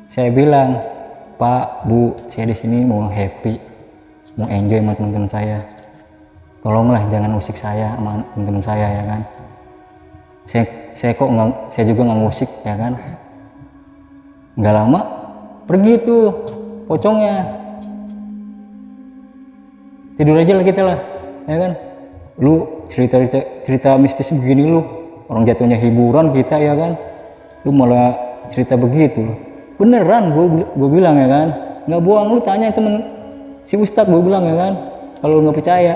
Saya bilang, Pak, Bu, saya di sini mau happy, mau enjoy sama teman-teman saya. Tolonglah jangan usik saya sama teman-teman saya ya kan. Saya kok nggak, saya juga nggak ngusik ya kan. Nggak lama pergi tuh pocongnya. Tidur aja lah kita lah, ya kan. Lu cerita mistis begini lu, orang jatuhnya hiburan kita ya kan. Lu malah cerita begitu. Beneran gue bilang ya kan, nggak bohong. Lu tanya temen si Ustadz, gue bilang ya kan, kalau lu nggak percaya.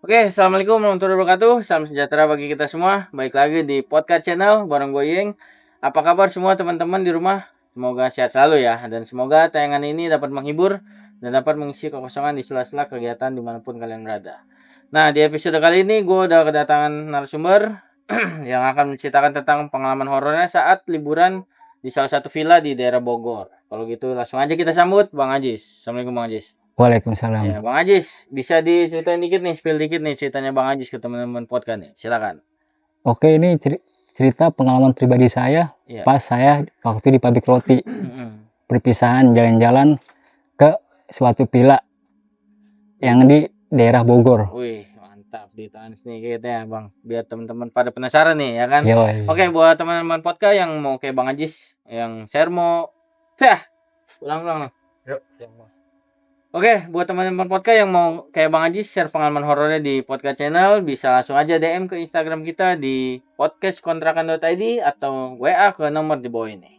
Oke, assalamualaikum warahmatullahi wabarakatuh. Salam sejahtera bagi kita semua. Baik lagi di podcast channel bareng gue Yeng. Apa kabar semua teman-teman di rumah? Semoga sehat selalu ya. Dan semoga tayangan ini dapat menghibur dan dapat mengisi kekosongan di sela-sela kegiatan dimanapun kalian berada. Nah, di episode kali ini gue udah kedatangan narasumber yang akan menceritakan tentang pengalaman horornya saat liburan di salah satu villa di daerah Bogor. Kalau gitu langsung aja kita sambut Bang Ajis. Assalamualaikum Bang Ajis. Waalaikumsalam. Ya, Bang Ajis, bisa diceritain dikit nih, spill dikit nih ceritanya Bang Ajis ke teman-teman podcast nih. Silakan. Oke, ini cerita pengalaman pribadi saya Iya. pas saya waktu di pabrik roti. Perpisahan jalan-jalan ke suatu villa yang di daerah Bogor. Wih, mantap, ditahan sedikit ya Bang, biar teman-teman pada penasaran nih ya kan. Yoi. Oke, buat teman-teman podcast yang mau kayak Bang Ajis, yang share mau ulang. Yuk. Oke, buat teman-teman podcast yang mau kayak Bang Ajis share pengalaman horornya di podcast channel, bisa langsung aja DM ke Instagram kita di podcastkontrakan.id atau WA ke nomor di bawah ini.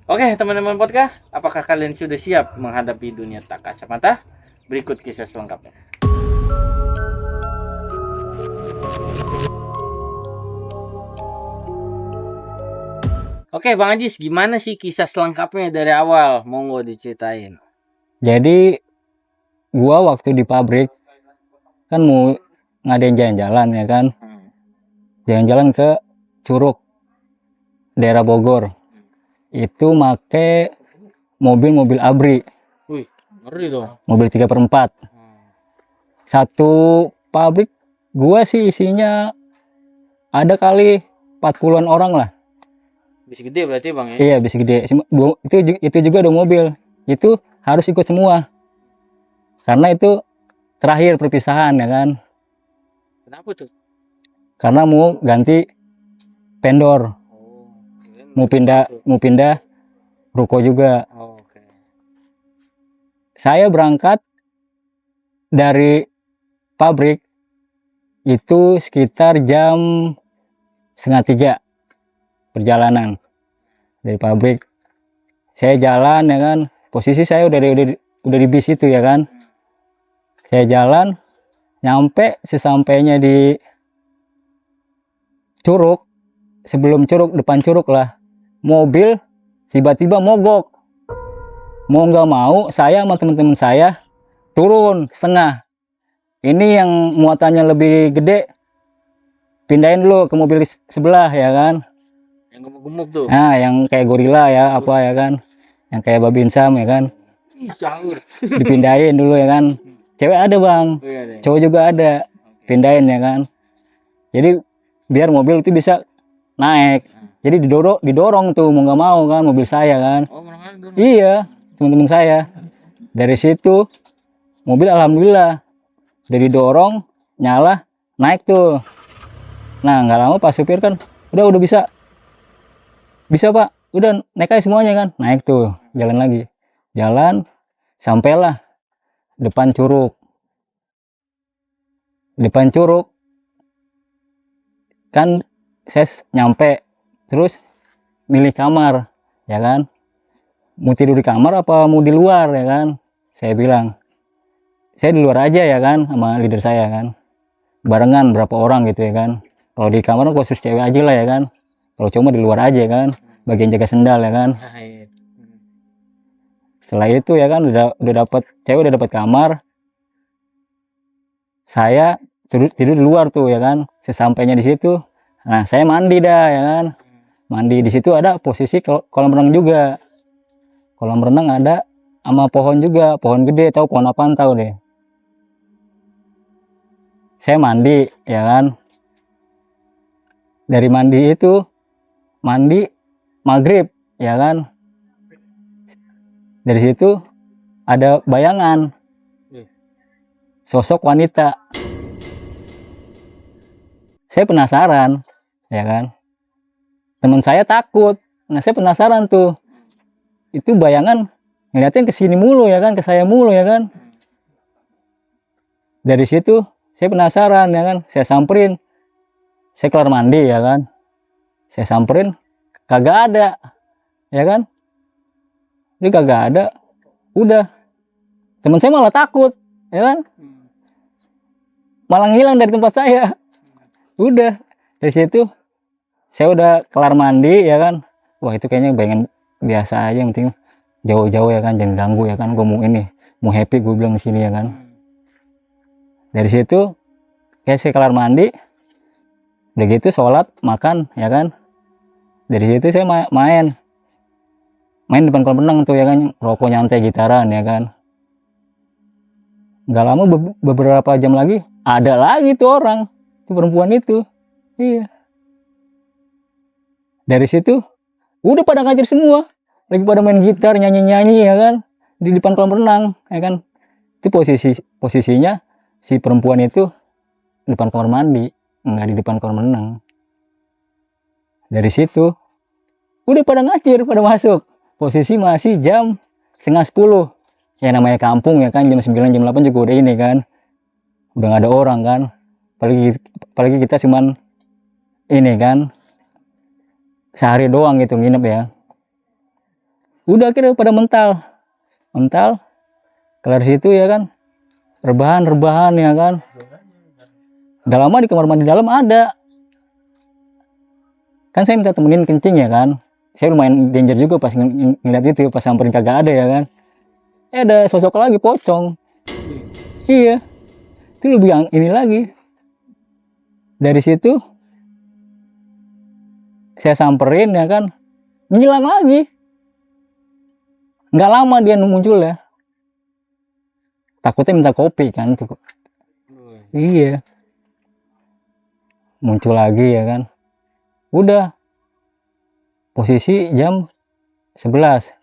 Oke, teman-teman podcast, apakah kalian sudah siap menghadapi dunia tak kasat mata? Berikut kisah selengkapnya. Oke, Bang Ajis, gimana sih kisah selengkapnya dari awal? Monggo diceritain. Jadi gua waktu di pabrik kan mau ngadain jalan-jalan ya kan. Jalan-jalan ke Curug daerah Bogor. Itu make mobil Abri. Wih, ngeri dong. Mobil 3/4. Satu pabrik gua sih isinya ada kali 40-an orang lah. Bis gede berarti Bang ya? Iya, bis gede. Itu juga ada mobil. Itu harus ikut semua. Karena itu terakhir perpisahan ya kan. Kenapa tuh? Karena mau ganti vendor. Mau pindah ruko juga. Oke. Saya berangkat dari pabrik itu sekitar jam 2:30 perjalanan dari pabrik. Saya jalan ya kan, posisi saya udah di bis itu ya kan. Saya jalan, nyampe sesampainya di Curug, sebelum Curug, depan Curug lah, mobil tiba-tiba mogok. Mau nggak mau saya sama teman-teman saya turun setengah. Ini yang muatannya lebih gede, pindahin dulu ke mobil sebelah ya kan. Yang gemuk-gemuk tuh. Nah, yang kayak gorila ya apa ya kan, yang kayak babi insam ya kan. Dipindahin dulu ya kan. Cewek ada Bang, cowok juga ada, pindahin ya kan. Jadi biar mobil itu bisa naik. Jadi didorong tuh mau nggak mau kan mobil saya kan. Iya, teman-teman saya. Dari situ mobil alhamdulillah dari didorong nyala naik tuh. Nah nggak lama Pak supir kan udah bisa Pak, udah naik aja semuanya kan. Naik tuh, jalan lagi, jalan sampailah depan Curug kan. Saya nyampe terus milih kamar ya kan, mau tidur di kamar apa mau di luar ya kan. Saya bilang saya di luar aja ya kan, sama leader saya kan, barengan berapa orang gitu ya kan. Kalau di kamar khusus cewek aja lah ya kan, kalau cuma di luar aja kan, bagian jaga sendal ya kan. Setelah itu ya kan udah dapat cewek, udah dapat kamar, saya tidur di luar tuh ya kan. Sesampainya di situ, nah saya mandi dah ya kan, mandi. Di situ ada posisi kolam renang juga. Kolam renang ada sama pohon juga, pohon gede, tahu pohon apaan tahu deh. Saya mandi ya kan. Dari mandi itu mandi maghrib ya kan. Dari situ ada bayangan sosok wanita. Saya penasaran ya kan. Teman saya takut. Nah, saya penasaran tuh. Itu bayangan ngeliatin ke sini mulu ya kan, ke saya mulu ya kan. Dari situ saya penasaran ya kan, saya samperin. Saya keluar mandi ya kan. Saya samperin, kagak ada. Ya kan? Ini kagak ada. Udah. Teman saya malah takut, ya kan? Malah ngilang dari tempat saya. Udah. Dari situ saya udah kelar mandi ya kan. Wah, itu kayaknya bayangan biasa aja, yang penting jauh-jauh ya kan, jangan ganggu ya kan. Gue mau happy, gue bilang di sini ya kan. Dari situ kayak saya kelar mandi, udah gitu sholat, makan ya kan. Dari situ saya main depan kolam renang tuh ya kan, rokok nyantai, gitaran ya kan. Nggak lama beberapa jam lagi ada lagi tuh orang, tuh perempuan itu. Iya. Dari situ udah pada ngajar semua, lagi pada main gitar, nyanyi ya kan, di depan kolam renang ya kan. Itu posisinya si perempuan itu di depan kamar mandi, nggak di depan kolam renang. Dari situ udah pada ngajar, pada masuk. Posisi masih jam 9:30. Ya namanya kampung ya kan, jam 9, jam 8 juga udah ini kan, udah nggak ada orang kan. Apalagi kita cuman ini kan, sehari doang gitu nginep ya. Udah akhirnya pada mental kelar situ ya kan, rebahan ya kan. Udah lama di kamar mandi dalam ada kan, saya minta temenin kencing ya kan. Saya lumayan danger juga pas ngeliat itu, pas samperin kagak ada ya kan. Ada sosok lagi pocong. Iya, itu lebih yang ini lagi. Dari situ saya samperin ya kan, ngilang lagi. Nggak lama dia muncul ya. Takutnya minta kopi kan tuh. Iya, muncul lagi ya kan. Udah posisi jam 11.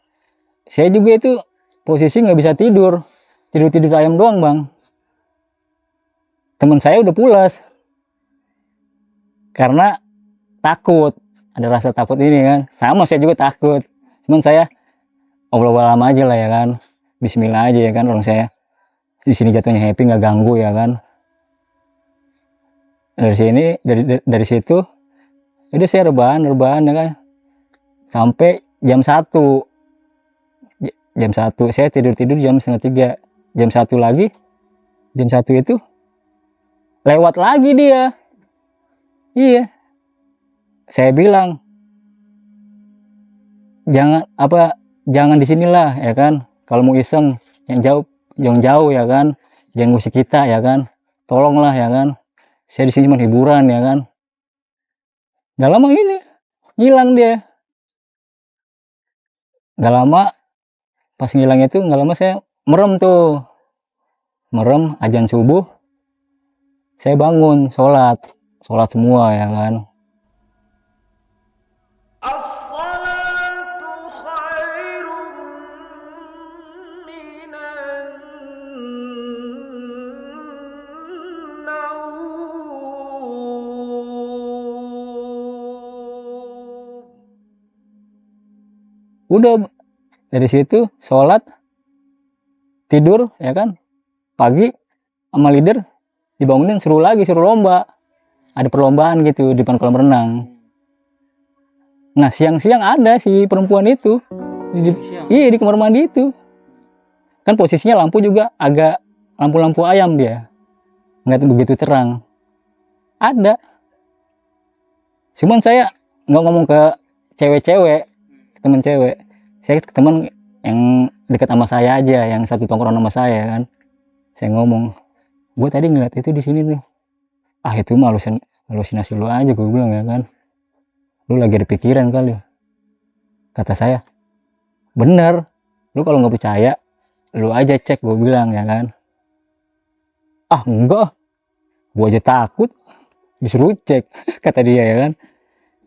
Saya juga itu posisi nggak bisa tidur ayam doang bang. Teman saya udah pulas karena takut, ada rasa takut ini kan. Sama saya juga takut, cuman saya Allah aja lah ya kan, Bismillah aja ya kan. Orang saya di sini jatuhnya happy, nggak ganggu ya kan. Dari situ udah saya rebahan ya kan, sampai jam 1 saya tidur jam 2:30. Jam 1 lagi, jam 1 itu lewat lagi dia. Iya, saya bilang jangan di sinilah ya kan, kalau mau iseng yang jauh ya kan, jangan ngusik kita ya kan, tolonglah ya kan, saya di sini cuma hiburan ya kan. Gak lama ini hilang dia. Gak lama pas ngilang itu, gak lama saya merem azan subuh, saya bangun sholat semua ya kan. Udah dari situ sholat, tidur ya kan. Pagi sama leader dibangunin, suruh lomba, ada perlombaan gitu di depan kolam renang. Nah siang-siang ada si perempuan itu di kamar mandi itu kan. Posisinya lampu juga agak lampu ayam, dia nggak begitu terang. Ada, cuman saya nggak ngomong ke cewek-cewek, temen cewek. Saya ke teman yang dekat sama saya aja, yang satu tongkrongan sama saya kan. Saya ngomong, gue tadi ngeliat itu di sini tuh. Itu mah halusinasi lu aja, gue bilang ya kan. lu lagi ada pikiran kali. Kata saya, bener, lu kalau nggak percaya lu aja cek, gue bilang ya kan. Ah enggak, gue aja takut disuruh cek. Kata dia ya kan,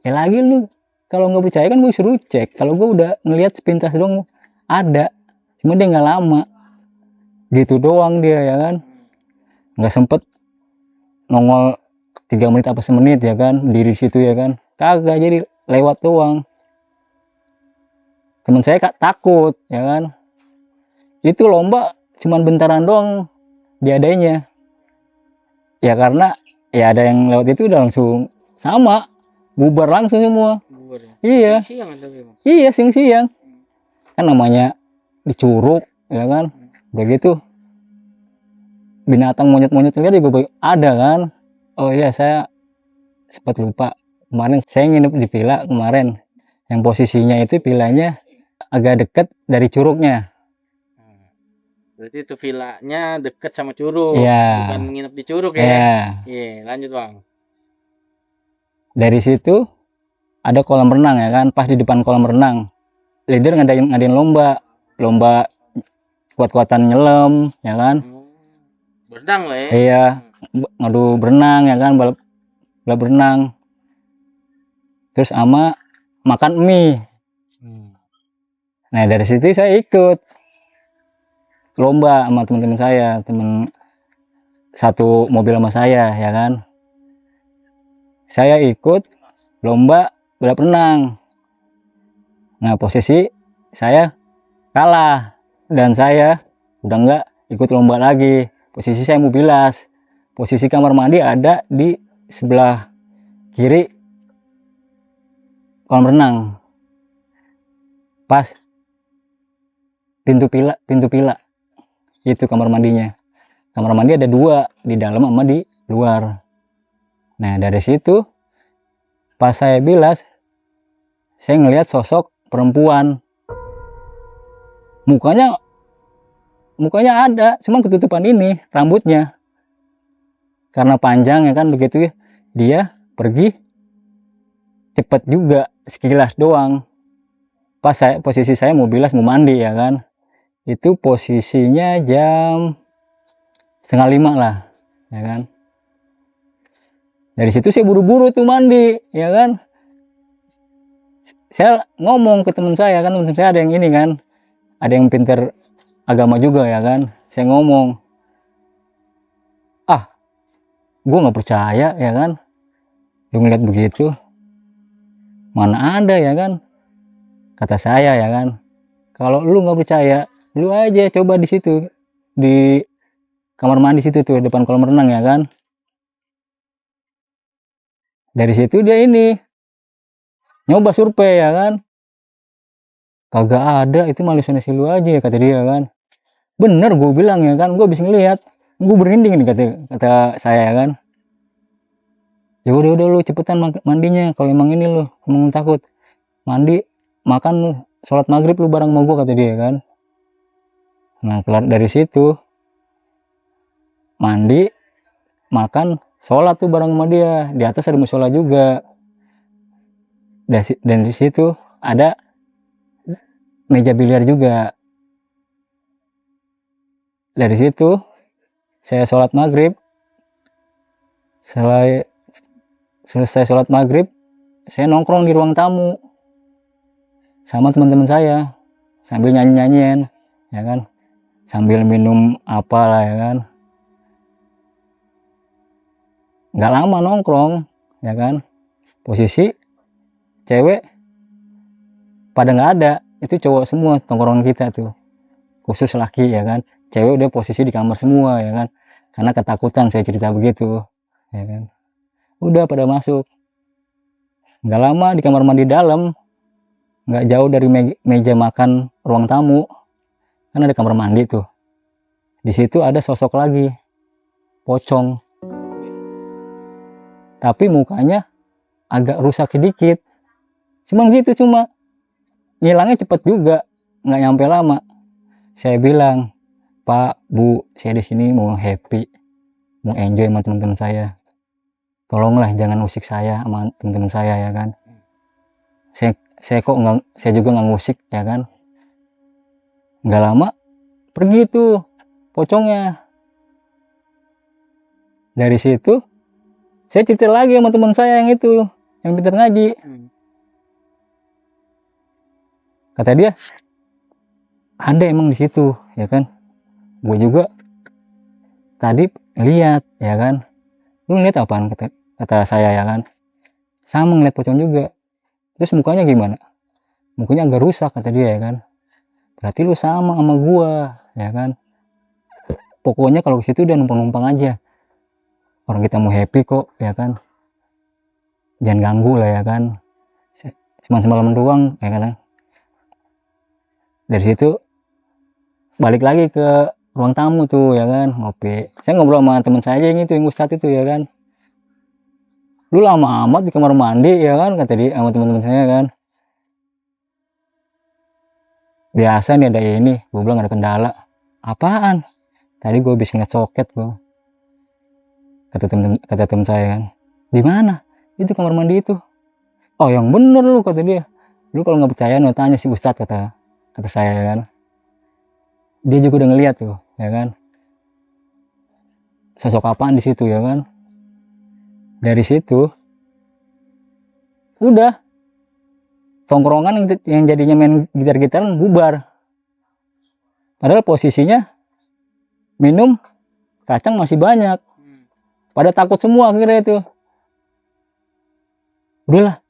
ya lagi lu kalau nggak percaya kan gue suruh cek. Kalau gue udah ngelihat sepintas dong ada, cuma dia nggak lama gitu doang dia ya kan, nggak sempet nongol 3 menit apa semenit ya kan, diri situ ya kan, kagak, jadi lewat doang. Temen saya takut ya kan, itu lomba cuman bentaran doang diadainya ya, karena ya ada yang lewat itu udah langsung sama bubar langsung semua. Iya iya siang kan, namanya di Curug ya kan, begitu binatang monyet-monyet liar juga ada kan. Oh iya, saya sempat lupa, kemarin saya nginep di villa kemarin, yang posisinya itu villanya agak deket dari curugnya. Berarti itu villanya deket sama curug, Iya. bukan nginep di curug Iya. ya. Iya, lanjut Bang. Dari situ ada kolam renang ya kan, pas di depan kolam renang leader ngadain lomba kuat-kuatan nyelam ya kan. Berenang lah ya. Iya, ngadu berenang ya kan, balap berenang, terus ama makan mie. Nah dari situ saya ikut lomba sama teman-teman saya, temen satu mobil sama saya ya kan. Saya ikut lomba balap renang. Nah posisi saya kalah dan saya udah nggak ikut lomba lagi. Posisi saya mau bilas, posisi kamar mandi ada di sebelah kiri kolam renang, pas pintu pila itu kamar mandinya. Kamar mandi ada 2, di dalam sama di luar. Nah dari situ pas saya bilas, saya ngelihat sosok perempuan, mukanya ada, cuma ketutupan ini rambutnya karena panjang ya kan, begitu ya dia pergi cepet juga, sekilas doang. Pas posisi saya mau bilas mau mandi ya kan, itu posisinya jam 4:30 lah ya kan. Dari situ saya buru-buru tuh mandi ya kan. Saya ngomong ke teman saya kan, teman saya ada yang ini kan, ada yang pinter agama juga ya kan. Saya ngomong, ah gue nggak percaya ya kan, lu ngeliat begitu mana ada ya kan. Kata saya ya kan, kalau lu nggak percaya lu aja coba di situ, di kamar mandi situ tuh depan kolam renang ya kan. Dari situ dia ini nyoba survei ya kan, kagak ada, itu halusinasi lu aja kata dia kan. Bener gue bilang ya kan, gue bisa ngeliat, gue berinding nih kata saya ya kan. Ya udah lu cepetan mandinya, kalau emang ini lu emang takut, mandi makan lu, sholat maghrib lu bareng sama gue kata dia kan. Nah kelar dari situ mandi makan sholat tuh bareng sama dia, di atas ada musola juga. Dan di situ ada meja biliar juga. Dari situ saya sholat maghrib, selesai sholat maghrib saya nongkrong di ruang tamu sama teman-teman saya sambil nyanyi-nyanyian ya kan, sambil minum apalah ya kan. Nggak lama nongkrong ya kan, posisi cewek pada nggak ada, itu cowok semua tongkrongan kita tuh, khusus laki ya kan. Cewek udah posisi di kamar semua ya kan, karena ketakutan saya cerita begitu ya kan. Udah pada masuk, nggak lama di kamar mandi dalam, nggak jauh dari meja makan ruang tamu kan ada kamar mandi tuh, di situ ada sosok lagi pocong, tapi mukanya agak rusak sedikit, cuman gitu, cuma ngilangnya cepet juga, nggak nyampe lama. Saya bilang, Pak, Bu, saya di sini mau happy, mau enjoy sama teman-teman saya, tolonglah jangan usik saya sama teman-teman saya ya kan. saya kok nggak, saya juga nggak ngusik ya kan. Nggak lama pergi tuh pocongnya. Dari situ saya cerita lagi sama teman saya yang itu, yang pintar ngaji. Kata dia, ada emang di situ ya kan. Gue juga tadi lihat ya kan. Lu ngeliat apaan, kata saya ya kan. Sama ngeliat pocong juga. Terus mukanya gimana? Mukanya agak rusak, kata dia ya kan. Berarti lu sama gua ya kan. Pokoknya kalau ke situ udah numpang-numpang aja. Orang kita mau happy kok ya kan. Jangan ganggu lah ya kan. Cuma semalam doang ya kan. Dari situ balik lagi ke ruang tamu tuh ya kan, ngopi. Saya ngobrol sama teman saya yang itu, yang Ustadz itu ya kan. Lu lama amat di kamar mandi ya kan, kata dia sama teman-teman saya kan. Biasa nih ada ini, gue bilang ada kendala. Apaan? Tadi gue habis ngeliat soket gue. Kata teman saya kan. Di mana? Itu kamar mandi itu. Oh yang bener lu, kata dia. Lu kalau nggak percaya no tanya si Ustadz, kata saya kan. Dia juga udah ngeliat tuh ya kan. Sosok apaan di situ ya kan. Dari situ udah tongkrongan yang jadinya main gitar-gitaran bubar. Padahal posisinya minum kacang masih banyak. Pada takut semua akhirnya itu. Udahlah,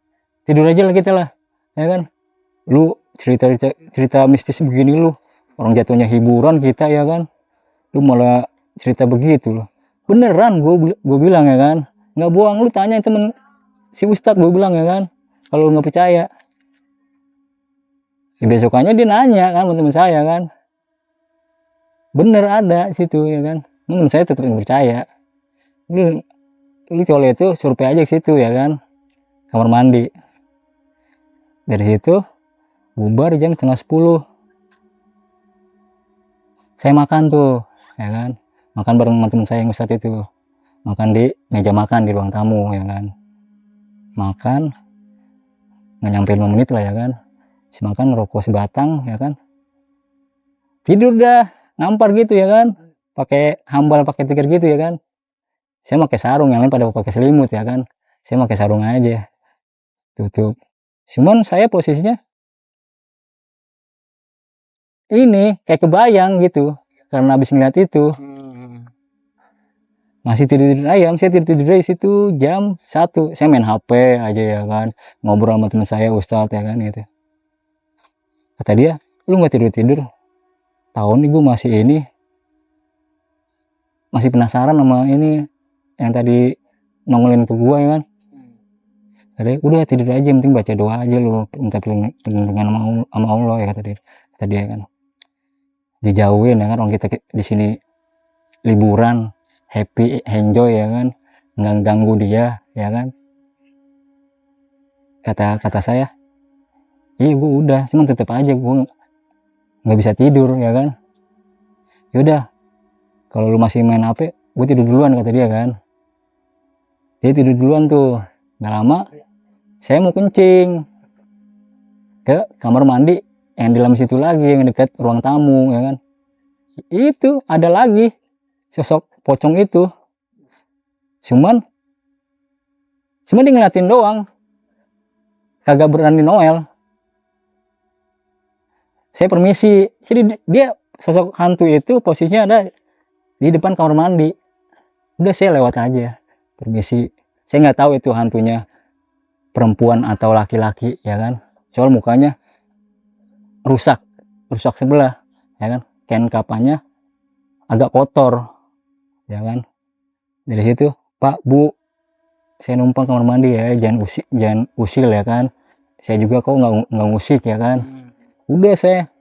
tidur aja lah kita lah ya kan. Lu cerita mistis begini lu, orang jatuhnya hiburan kita ya kan, lu malah cerita begitu loh. Beneran gue bilang ya kan, nggak bohong. Lu tanya temen si Ustadz, gue bilang ya kan, kalau lu nggak percaya. Ya, besokannya dia nanya kan sama temen saya kan, bener ada situ ya kan. Temen saya tetap nggak percaya. Lu kalau itu survei aja ke situ ya kan, kamar mandi. Dari situ bubar jam 9:30. Saya makan tuh ya kan, makan bareng teman saya yang Ustadz itu. Makan di meja makan di ruang tamu ya kan. Makan nggak nyampe 5 menit lah ya kan. Si makan rokok sebatang ya kan. Tidur dah, ngampar gitu ya kan. Pakai hambal, pakai tikar gitu ya kan. Saya pakai sarung, yang lain pada pakai selimut ya kan. Saya pakai sarung aja. Tutup. Cuman saya posisinya ini kayak kebayang gitu karena habis ngeliat itu. Masih tidur ayam, saya tidur dari situ jam 1. Saya main HP aja ya kan, ngobrol sama teman saya Ustadz ya kan gitu. Kata dia, lu nggak tidur tahun nih, gue masih ini, masih penasaran sama ini yang tadi nongolin ke gua ya kan. Kata dia, udah tidur aja, yang penting baca doa aja lu, minta perlindungan sama Allah ya, kata dia kan. Dijauhin ya kan, orang kita di sini liburan, happy, enjoy ya kan, nggak ganggu dia ya kan. Kata saya, iya gue udah, cuman tetep aja gue nggak bisa tidur ya kan. Yaudah, kalau lu masih main HP, gue tidur duluan, kata dia kan. Dia tidur duluan tuh. Nggak lama saya mau kencing ke kamar mandi yang di dalam situ lagi, yang dekat ruang tamu ya kan. Itu ada lagi sosok pocong itu, cuman dia ngeliatin doang, kagak berani Noel. Saya permisi, jadi dia sosok hantu itu posisinya ada di depan kamar mandi. Udah saya lewat aja, permisi. Saya nggak tahu itu hantunya perempuan atau laki-laki ya kan, soal mukanya rusak sebelah ya kan, kain kapannya agak kotor ya kan. Dari situ, Pak Bu, saya numpang kamar mandi ya, jangan usil ya kan, saya juga kok nggak ngusik ya kan. Udah saya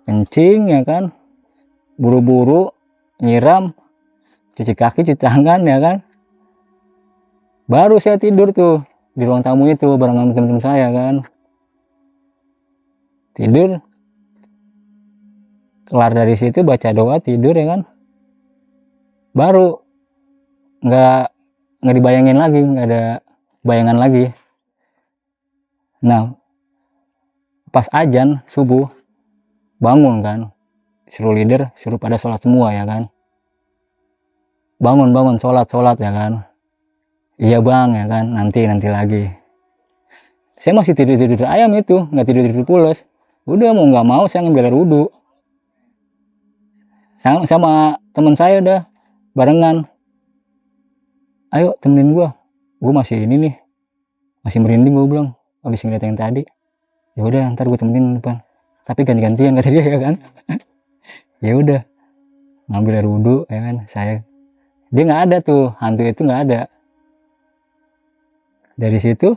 kencing ya kan, buru-buru nyiram, cuci kaki, cuci tangan ya kan, baru saya tidur tuh di ruang tamu itu bareng teman-teman saya kan. Tidur, kelar dari situ baca doa, tidur ya kan, baru nggak dibayangin lagi, nggak ada bayangan lagi. Nah pas azan subuh bangun kan, suruh leader suruh pada sholat semua ya kan, bangun sholat ya kan, iya bang ya kan, nanti lagi. Saya masih tidur ayam itu, nggak tidur pules. Udah mau nggak mau saya ngambil air wudhu sama teman saya, udah barengan, ayo temenin gua masih ini nih, masih merinding, gua bilang habis ngeliat yang tadi. Ya udah ntar gua temenin depan, tapi ganti-gantian kata dia ya kan. Ya udah ngambil air wudhu ya kan, dia nggak ada tuh, hantu itu nggak ada. Dari situ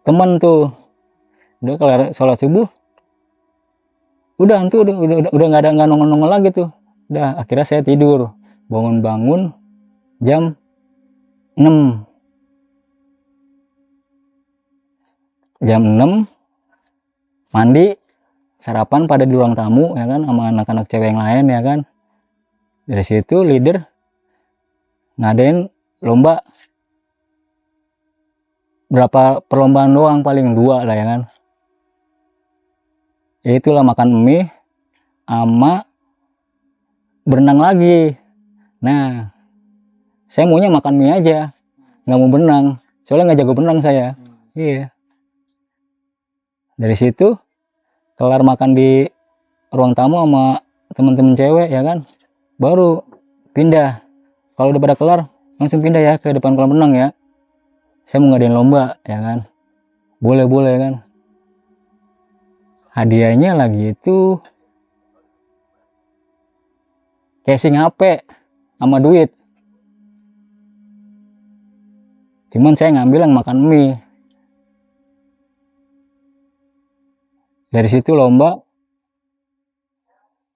temen tuh udah kelar sholat subuh, udah hantu udah nggak nongol lagi tuh. Udah akhirnya saya tidur, bangun jam 6 mandi, sarapan pada di ruang tamu ya kan, sama anak-anak cewek yang lain ya kan. Dari situ leader ngadain lomba, berapa perlombaan doang, paling 2 lah ya kan. Ya itulah, makan mie sama berenang lagi. Nah saya maunya makan mie aja, nggak mau berenang, soalnya nggak jago berenang saya. Iya. Dari situ kelar makan di ruang tamu sama temen-temen cewek ya kan, baru pindah. Kalau udah pada kelar langsung pindah ya ke depan kolam renang ya, saya mau ngadain lomba ya kan. Boleh kan. Hadiahnya lagi itu casing HP sama duit, cuman saya ngambil yang makan mie. Dari situ lomba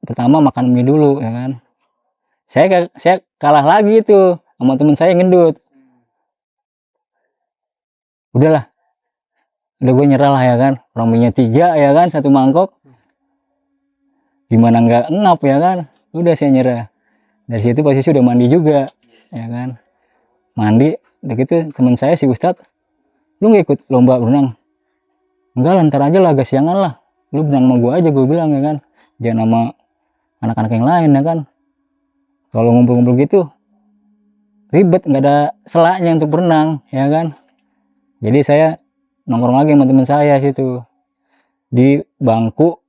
pertama makan mie dulu ya kan, saya kalah lagi tuh sama temen saya ngendut. Udah gue nyerah lah ya kan, orang mie-nya 3 ya kan, 1 mangkok, gimana nggak ngap ya kan. Udah saya nyerah. Dari situ posisi udah mandi juga ya kan, mandi udah gitu teman saya si Ustadz, lu nggak ikut lomba berenang? Enggak lah, ntar aja lah, agak siangan lah, lu berenang sama gue aja, gue bilang ya kan, jangan sama anak-anak yang lain ya kan, kalau ngumpul-ngumpul gitu ribet, nggak ada selaknya untuk berenang ya kan. Jadi saya nongkrong lagi sama teman saya situ di bangku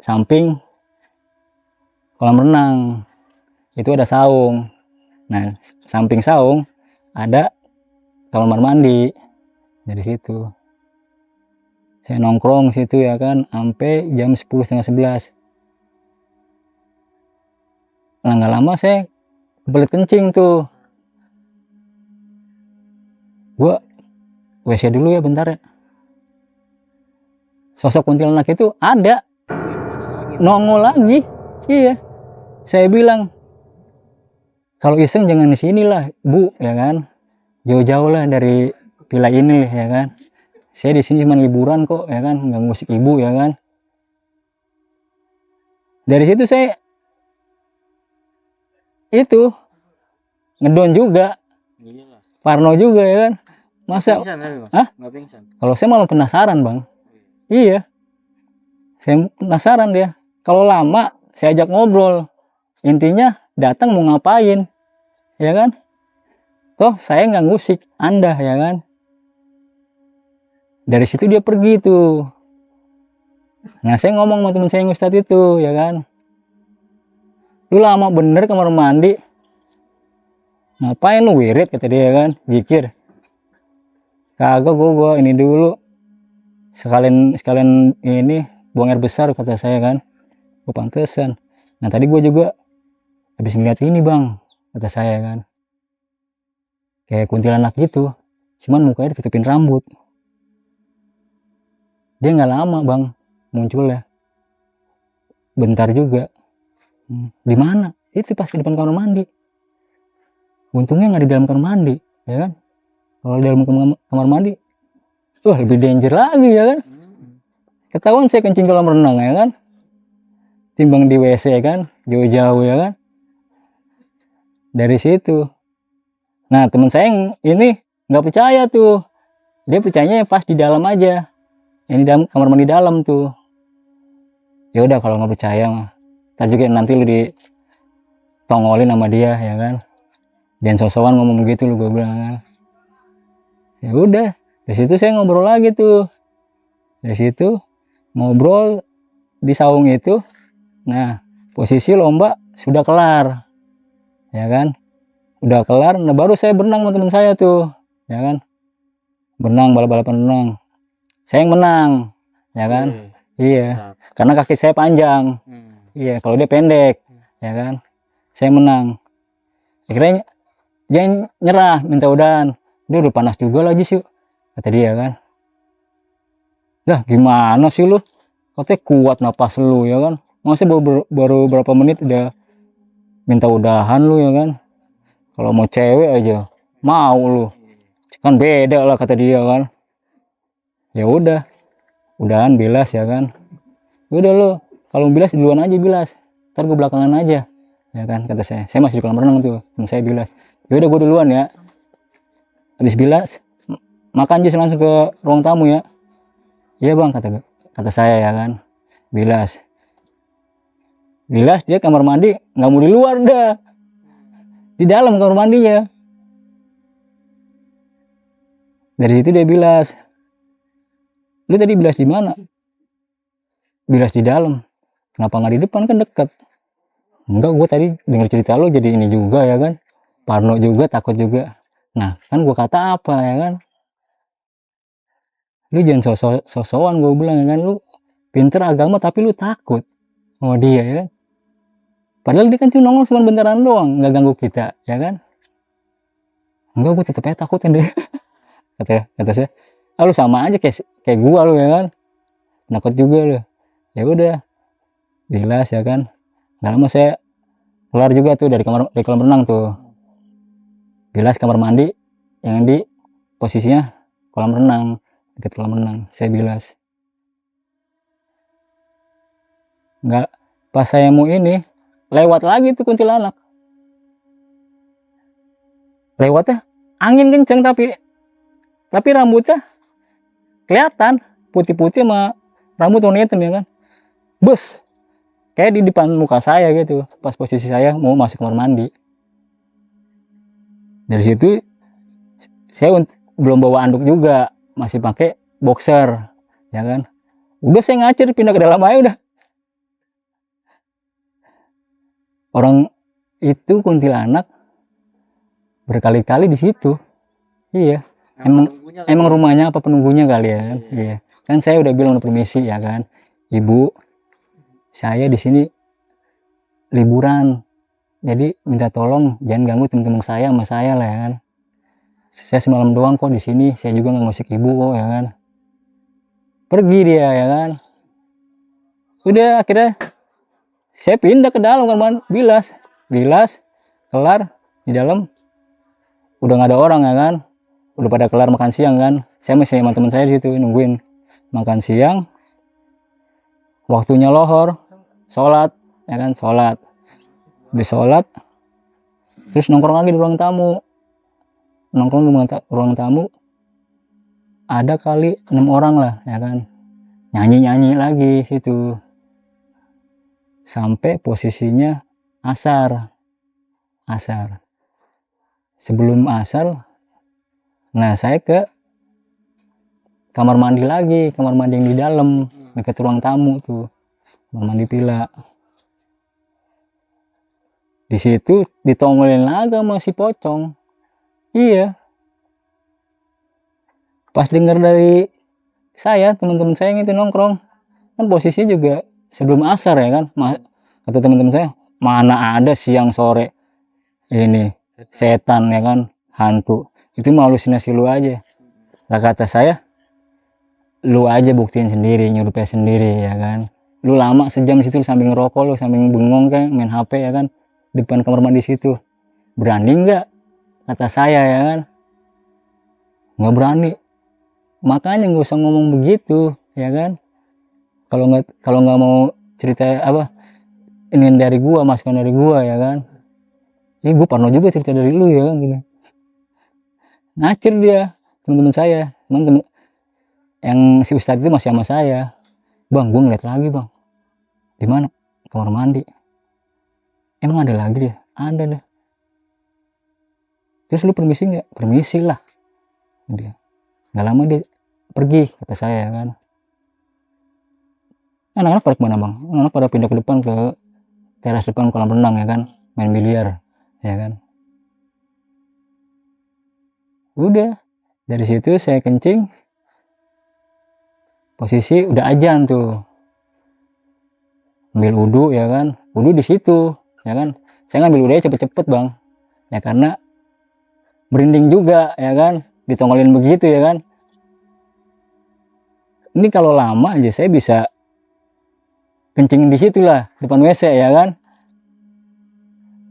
samping kolam renang, itu ada saung. Nah samping saung ada kamar mandi. Dari situ saya nongkrong situ ya kan sampai jam 10, setengah 11. Nah nggak lama saya kebelet kencing tuh, gua WC dulu ya bentar ya. Sosok kuntilanak itu ada nongol lagi. Iya, saya bilang kalau iseng jangan di sini lah bu ya kan, jauh-jauh lah dari villa ini ya kan, saya di sini cuma liburan kok ya kan, nggak ngusik ibu ya kan. Dari situ saya itu ngedon juga, parno juga ya kan. Masa kalau saya malah penasaran bang. Iya, saya penasaran dia. Kalau lama saya ajak ngobrol, intinya datang mau ngapain ya kan, toh saya nggak ngusik anda ya kan. Dari situ dia pergi tuh. Nah saya ngomong sama temen saya yang Ustadz itu ya kan, lu lama bener kamar mandi, ngapain lu wirid, kata dia kan, zikir. Kagak, gua ini dulu, sekalian ini buang air besar, kata saya kan. Gua pantesan. Nah tadi gua juga habis ngeliat ini bang, kata saya kan, kayak kuntilanak gitu, cuman mukanya ditutupin rambut. Dia nggak lama bang muncul ya, bentar juga. Di mana? Itu pas di depan kamar mandi. Untungnya nggak di dalam kamar mandi ya kan. Kalau di dalam kamar mandi, wah lebih danger lagi ya kan. Ketahuan saya kencing kolam renang ya kan, timbang di WC kan, jauh-jauh ya kan. Dari situ, nah teman saya yang ini nggak percaya tuh, Dia percayanya pas di dalam aja, yang di dalam kamar mandi dalam tuh. Ya udah kalau nggak percaya mah, ntar juga nanti lu ditongolin sama dia ya kan. Jangan sosokan ngomong begitu lu, gue bilang kan. Ya udah, dari situ saya ngobrol lagi tuh. Dari situ ngobrol di saung itu. Nah, posisi lomba sudah kelar, ya kan. Udah kelar, nah baru saya berenang sama teman saya tuh, ya kan. Berenang, balapan renang. Saya yang menang, ya kan. Iya, karena kaki saya panjang. Iya, kalau dia pendek, ya kan. Saya menang. Akhirnya dia nyerah, minta udahan. Dia udah panas juga lagi sih, kata dia kan. Lah gimana sih lu? Katanya kuat napas lu, ya kan. Masa baru berapa menit udah minta udahan lu, ya kan. Kalau mau cewek aja mau lu. Kan beda lah, kata dia kan. Ya udah, udahan bilas, ya kan. Udah lu, kalau bilas duluan aja bilas. Ntar gue belakangan aja, ya kan, kata saya. Saya masih di kolam renang tuh, dan saya bilas. Ya udah gue duluan ya. Habis bilas, makan aja langsung ke ruang tamu ya. Iya bang, kata saya, ya kan. Bilas dia kamar mandi nggak mau di luar dah, di dalam kamar mandinya. Dari situ dia bilas, lu tadi bilas di mana? Bilas di dalam. Kenapa nggak di depan, kan deket? Enggak, gue tadi dengar cerita lu jadi ini juga, ya kan. Parno juga, takut juga. Nah kan gue kata apa, ya kan. Lu jangan sosokan, gue bilang, ya kan. Lu pinter agama tapi lu takut sama dia, ya kan. Padahal dia kan cuma nongol cuma bentaran doang, nggak ganggu kita, ya kan. Enggak, gue tetep aja takut kan dia. kata saya, lu sama aja kayak gua lu, ya kan. Takut juga lu. Ya udah, jelas, ya kan. Nggak lama saya keluar juga tuh dari kolam renang tuh. Bilas kamar mandi yang di posisinya kolam renang, dekat kolam renang. Saya bilas. Nggak, pas saya mau ini, lewat lagi tuh kuntilanak. Lewatnya angin kenceng, tapi rambutnya kelihatan putih-putih sama rambut warna hitam, ya kan. Bus kayak di depan muka saya gitu, pas posisi saya mau masuk kamar mandi. Dari situ saya belum bawa anduk juga, masih pakai boxer, ya kan. Udah saya ngacir pindah ke dalam air udah. Orang itu kuntilanak berkali-kali di situ. Iya, emang rumahnya apa penunggunya kali, ya kan. Iya, kan saya udah bilang, udah permisi, ya kan. Ibu, saya di sini liburan, jadi minta tolong jangan ganggu teman-teman saya sama saya lah, ya kan. Saya semalam doang kok di sini, saya juga nggak ngusik ibu kok, ya kan. Pergi dia, ya kan. Udah akhirnya saya pindah ke dalam kan, bilas kelar di dalam udah nggak ada orang, ya kan. Udah pada kelar makan siang kan. Saya masih sama teman saya di situ nungguin makan siang. Waktunya lohor, sholat, ya kan, sholat. Habis sholat, terus nongkrong lagi di ruang tamu. Nongkrong di ruang tamu, ada kali 6 orang lah, ya kan. Nyanyi lagi situ. Sampai posisinya asar. Sebelum asar, nah saya ke kamar mandi lagi, kamar mandi yang di dalam, dekat ruang tamu tuh, kamar mandi villa. Di situ ditongolin lagi sama si pocong. Iya. Pas dengar dari saya, teman-teman saya yang itu nongkrong, kan posisinya juga sebelum asar, ya kan. Kata teman-teman saya, mana ada siang sore ini setan, ya kan, hantu. Itu mah halusinasi lu aja. Lah kata saya, lu aja buktiin sendiri, nyuruh sendiri, ya kan. Lu lama sejam situ sambil ngerokok, lu sambil bengong kayak main HP, ya kan, depan kamar mandi situ. Berani nggak? Kata saya, ya kan. Nggak berani. Makanya nggak usah ngomong begitu, ya kan. Kalau nggak mau cerita apa ini dari gua, masukan dari gua, ya kan. Gua parno juga cerita dari lu, ya kan, gini. Ngacir dia, teman-teman saya. Cuman yang si ustadz itu masih sama saya. Bang, gue ngeliat lagi bang. Di mana? Kamar mandi. Emang ada lagi dia? Ada deh. Terus lu permisi nggak? Permisi lah. Dia. Nggak lama dia pergi, kata saya kan. Anak-anak pada kemana bang? Anak-anak pada pindah ke depan, ke teras depan kolam renang ya kan, main biliar ya kan. Udah dari situ saya kencing, posisi udah azan tuh, ambil wudhu ya kan, wudhu di situ ya kan. Saya ngambil wudhunya cepet-cepet bang, ya karena merinding juga ya kan, ditongolin begitu ya kan. Ini kalau lama aja saya bisa kencing di situ lah, depan WC ya kan.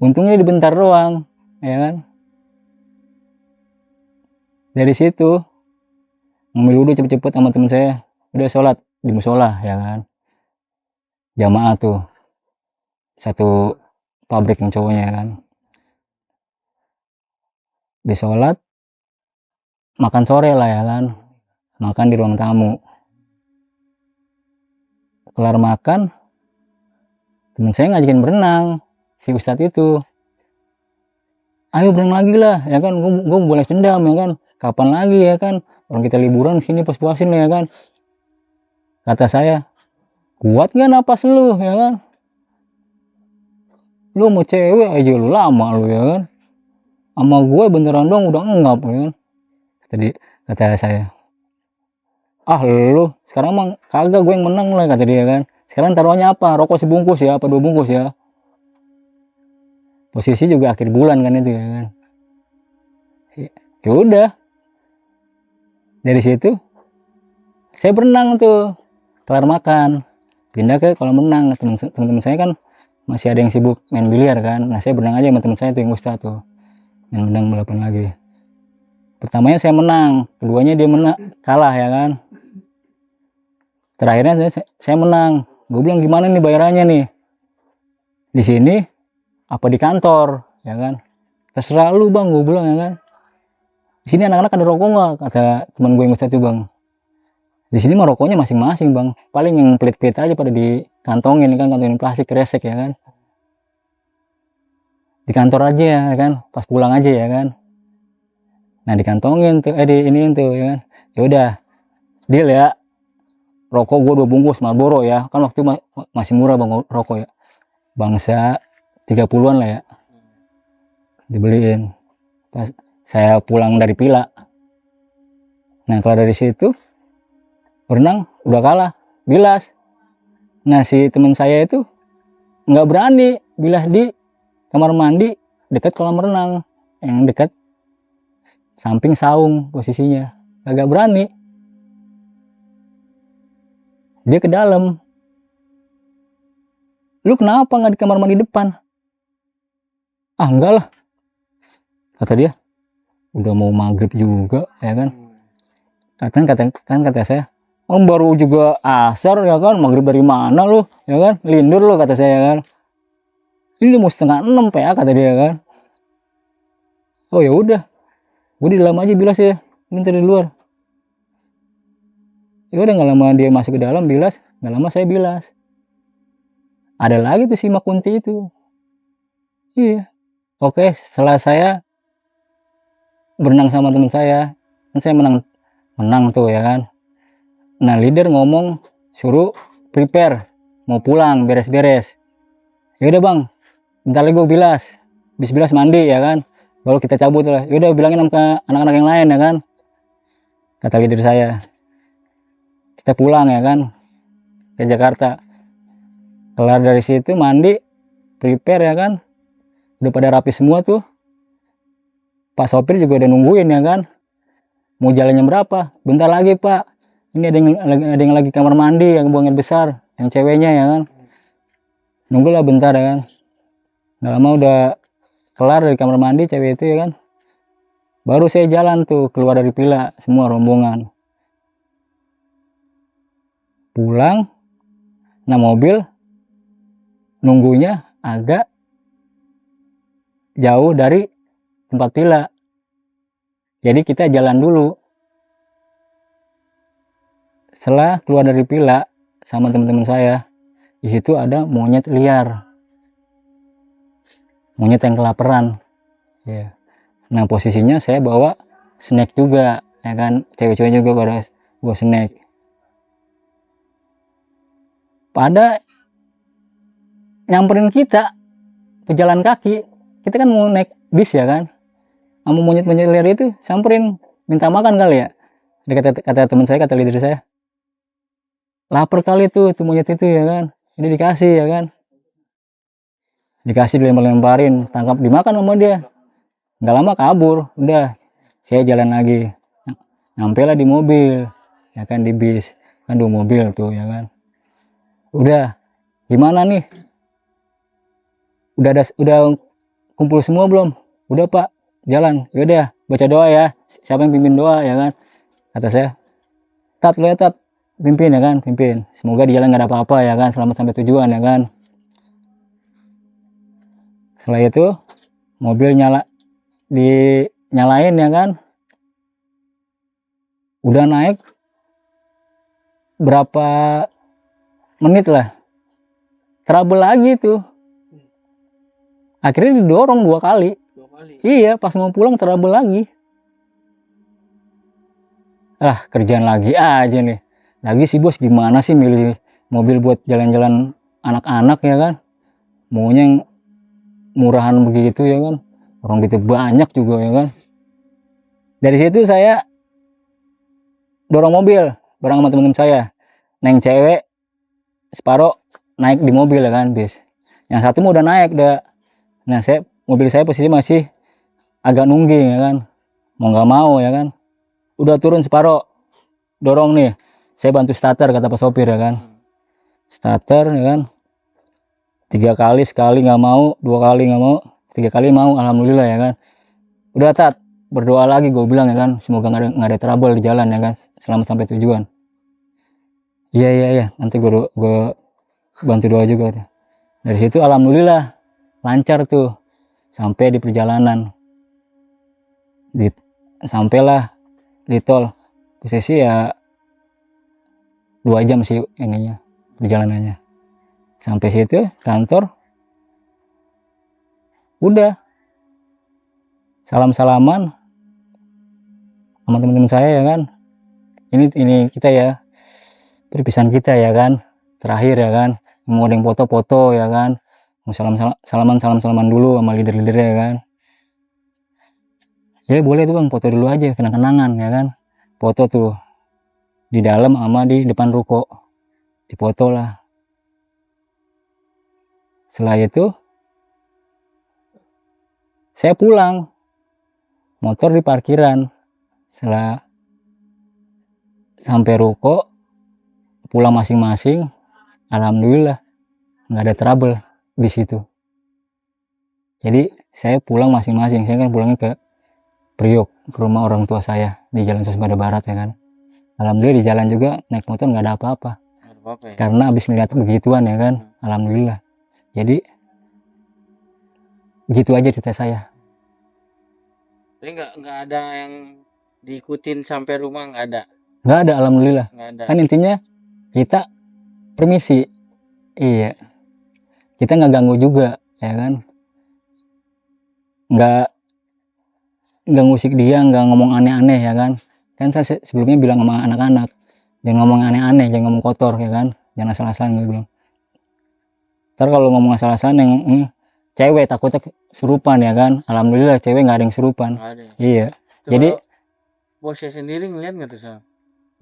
Untungnya dibentar doang ya kan. Dari situ ngambil wudhu cepet-cepet sama teman saya, udah sholat di musola ya kan, jamaah tuh satu pabrik yang cowoknya ya kan. Di sholat, makan sore lah ya kan, makan di ruang tamu. Kelar makan, temen saya ngajakin berenang, si ustadz itu. Ayo berenang lagi lah ya kan, gue boleh cendam ya kan, kapan lagi ya kan, orang kita liburan sini puas-puasin ya kan. Kata saya, kuat gak napas lu ya kan, lu mau cewek aja lu lama lu ya kan, sama gue beneran dong udah enggak ya kan. Tadi kata saya, lu sekarang mah kagak, gue yang menang lah, kata dia kan. Sekarang taruhannya apa, rokok sebungkus ya, apa 2 bungkus ya. Posisi juga akhir bulan kan itu ya kan. Ya udah, dari situ saya berenang tuh, kelar makan pindah ke kolam renang. Teman-teman saya kan masih ada yang sibuk main biliar kan, nah saya berenang aja sama teman saya tuh yang ustadz tuh, main berenang balapan lagi. Pertamanya saya menang, keduanya dia kalah ya kan. Terakhirnya saya menang. Gue bilang gimana nih bayarannya nih, di sini apa di kantor ya kan. Terserah lu bang, gue bilang ya kan. Di sini anak-anak ada rokok nggak, kata teman gue yang ustadz itu bang. Di sini mah rokoknya masing-masing bang, paling yang pelit-pelit aja pada dikantongin kan, kantongin plastik kresek ya kan. Di kantor aja ya kan, pas pulang aja ya kan. Nah dikantongin tuh, di ini tuh ya kan. Ya udah, deal ya. Rokok gue 2 bungkus Marlboro ya, kan waktu masih murah bang rokok ya. Bangsa 30-an lah ya. Dibeliin. Pas saya pulang dari Pila. Nah kalau dari situ berenang udah kalah, bilas. Nah si teman saya itu nggak berani bilas di kamar mandi dekat kolam renang, yang dekat samping saung posisinya, agak berani. Dia ke dalam. Lu kenapa nggak di kamar mandi depan? Ah enggak lah, kata dia. Udah mau maghrib juga ya kan. Kata saya, om baru juga asar ya kan, maghrib dari mana lu ya kan, lindur lu, kata saya kan. Ini mau 5:30 ya, kata dia kan. Oh ya udah, gue di dalam aja bilas ya, minta di luar. Ya udah, nggak lama dia masuk ke dalam bilas, nggak lama saya bilas. Ada lagi tuh si Makunti itu. Iya. Oke, setelah saya berenang sama teman saya, kan saya menang tuh ya kan. Nah leader ngomong suruh prepare, mau pulang beres-beres. Ya udah bang, bentar lagi gue bilas, habis bilas mandi ya kan, baru kita cabut lah. Ya udah bilangin sama anak-anak yang lain ya kan, kata leader saya. Kita pulang ya kan ke Jakarta. Kelar dari situ mandi, prepare ya kan, udah pada rapi semua tuh. Pak sopir juga udah nungguin ya kan, mau jalannya berapa, bentar lagi pak, ini ada yang lagi kamar mandi yang buang air besar, yang ceweknya ya kan. Nunggulah bentar ya kan, nggak lama udah kelar dari kamar mandi cewek itu ya kan, baru saya jalan tuh keluar dari Pila, semua rombongan pulang. Nah mobil nunggunya agak jauh dari tempat Pila, jadi kita jalan dulu Setelah keluar dari villa sama teman-teman saya, di situ ada monyet liar, monyet yang kelaparan. Ya. Nah posisinya saya bawa snack juga, ya kan, cewek-cewek juga pada bawa snack. Pada nyamperin kita pejalan kaki, kita kan mau naik bis ya kan, sama monyet-monyet liar itu samperin minta makan kali ya. Kata teman saya, kata leader saya, lapar kali tuh monyet itu ya kan, ini dikasih ya kan, dikasih dilempar-lemparin, tangkap dimakan sama dia. Nggak lama kabur, udah saya jalan lagi, nyampe lah di mobil ya kan, di bis kan, 2 mobil tuh ya kan. Udah gimana nih, udah kumpul semua belum? Udah pak, jalan. Yaudah baca doa ya, siapa yang pimpin doa ya kan, kata saya. Tat, lu ya Tat, pimpin ya kan, pimpin, semoga di jalan gak ada apa-apa ya kan, selamat sampai tujuan ya kan. Setelah itu mobil dinyalain ya kan, udah naik berapa menit lah, trouble lagi tuh, akhirnya didorong 2 kali. Iya, pas mau pulang trouble lagi. Kerjaan lagi aja nih. Lagi si bos gimana sih milih mobil buat jalan-jalan anak-anak ya kan, maunya yang murahan begitu ya kan, orang gitu banyak juga ya kan. Dari situ saya dorong mobil bareng sama temen-temen saya, neng cewek separuh naik di mobil ya kan, bis yang satu mau udah naik dah. Nah mobil saya posisi masih agak nungging ya kan, mau nggak mau ya kan, udah turun separuh, dorong nih, saya bantu starter kata pak sopir ya kan, starter ya kan, 3 kali, sekali nggak mau, 2 kali nggak mau, 3 kali mau, alhamdulillah ya kan. Udah Tat, berdoa lagi gue bilang ya kan, semoga nggak ada trouble di jalan ya kan, selamat sampai tujuan. Iya nanti gue bantu doa juga. Dari situ alhamdulillah lancar tuh sampai di perjalanan, sampailah di tol, posisi ya 2 jam sih ininya perjalanannya. Sampai situ kantor, udah salam-salaman sama teman-teman saya ya kan, ini kita ya, perpisahan kita ya kan, terakhir ya kan, mau ada yang foto-foto ya kan, mau salaman dulu sama leader-leader ya kan. Ya boleh tuh bang, foto dulu aja, kenang-kenangan ya kan, foto tuh di dalam sama di depan ruko, dipoto lah. Setelah itu saya pulang, motor di parkiran. Setelah sampai ruko, pulang masing-masing, alhamdulillah nggak ada trouble di situ. Jadi saya pulang masing-masing, saya kan pulangnya ke Priok, ke rumah orang tua saya di Jalan Sosbada Barat ya kan. Alhamdulillah di jalan juga naik motor nggak ada apa-apa ya? Karena habis melihat begituan ya kan, alhamdulillah. Jadi gitu aja cerita saya. Jadi nggak ada yang diikutin sampai rumah, nggak ada? Nggak ada, alhamdulillah. Nggak ada. Kan intinya kita permisi, iya, kita nggak ganggu juga ya kan, nggak ngusik dia, nggak ngomong aneh-aneh ya kan. Kan saya sebelumnya bilang sama anak-anak, jangan ngomong aneh-aneh, jangan ngomong kotor ya kan, jangan asal-asalan gue bilang. Ntar kalau ngomong asal-asalan yang cewek takutnya serupan ya kan, alhamdulillah cewek nggak ada yang serupan. Nggak ada. Iya. Coba Jadi bosnya sendiri ngeliat nggak tuh Sam?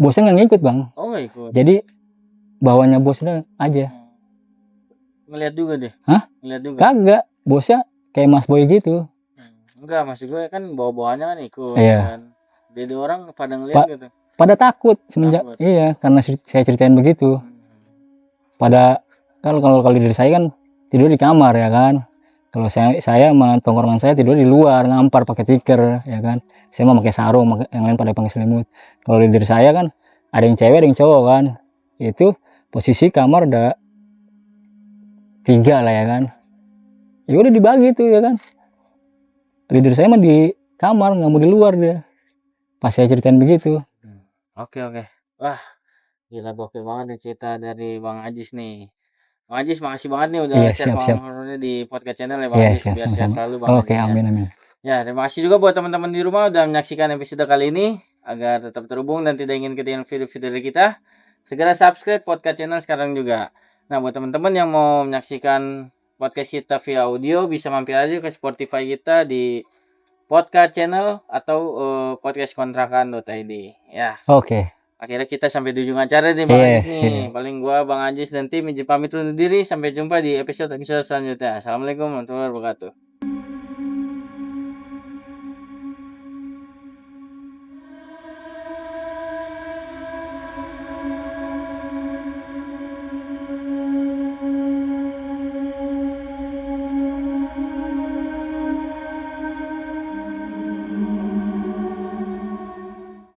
bosnya nggak ngikut bang. Oh nggak ikut. Jadi bawahnya bosnya aja. Ngeliat juga deh. Hah? Ngeliat juga. Kagak, bosnya kayak Mas Boy gitu. Enggak, maksud gue kan bawa-bawaannya kan ikut. Iya. Kan. Jadi orang pada ngeliat gitu. Pada takut semenjak takut. Iya, karena saya ceritain begitu. Pada kalau dari saya kan tidur di kamar ya kan. Kalau saya sama tongkrongan saya tidur di luar, ngampar pakai tikar ya kan. Saya mau pakai sarung, yang lain pada pakai selimut. Kalau dari saya kan ada yang cewek, ada yang cowok kan. Itu posisi kamar ada 3 lah ya kan. Ya udah dibagi tuh ya kan. Leader saya mah di kamar, nggak mau di luar dia. Pas saya ceritain begitu. Oke. Wah, Gila gokil banget nih cerita dari Bang Ajis nih. Bang Ajis makasih banget nih udah Iya, share siap. pengalamannya di podcast channel ya Bang Iya, Ajis. siap, Biar sehat sama-sama. selalu Bang Oke, Ajis ya. amin. Ya, terima kasih juga buat teman-teman di rumah udah menyaksikan episode kali ini. Agar tetap terhubung dan tidak ingin ketinggalan video-video dari kita, segera subscribe podcast channel sekarang juga. Nah, buat teman-teman yang mau menyaksikan podcast kita via audio, bisa mampir aja ke Spotify kita di podcast channel atau podcastkontrakan.id. Ya, Oke. akhirnya kita sampai di ujung acara nih Bang Iya, Ajis nih. siap. Paling gua Bang Ajis dan tim izin pamit undur diri. Sampai jumpa di episode selanjutnya. Assalamualaikum warahmatullahi wabarakatuh.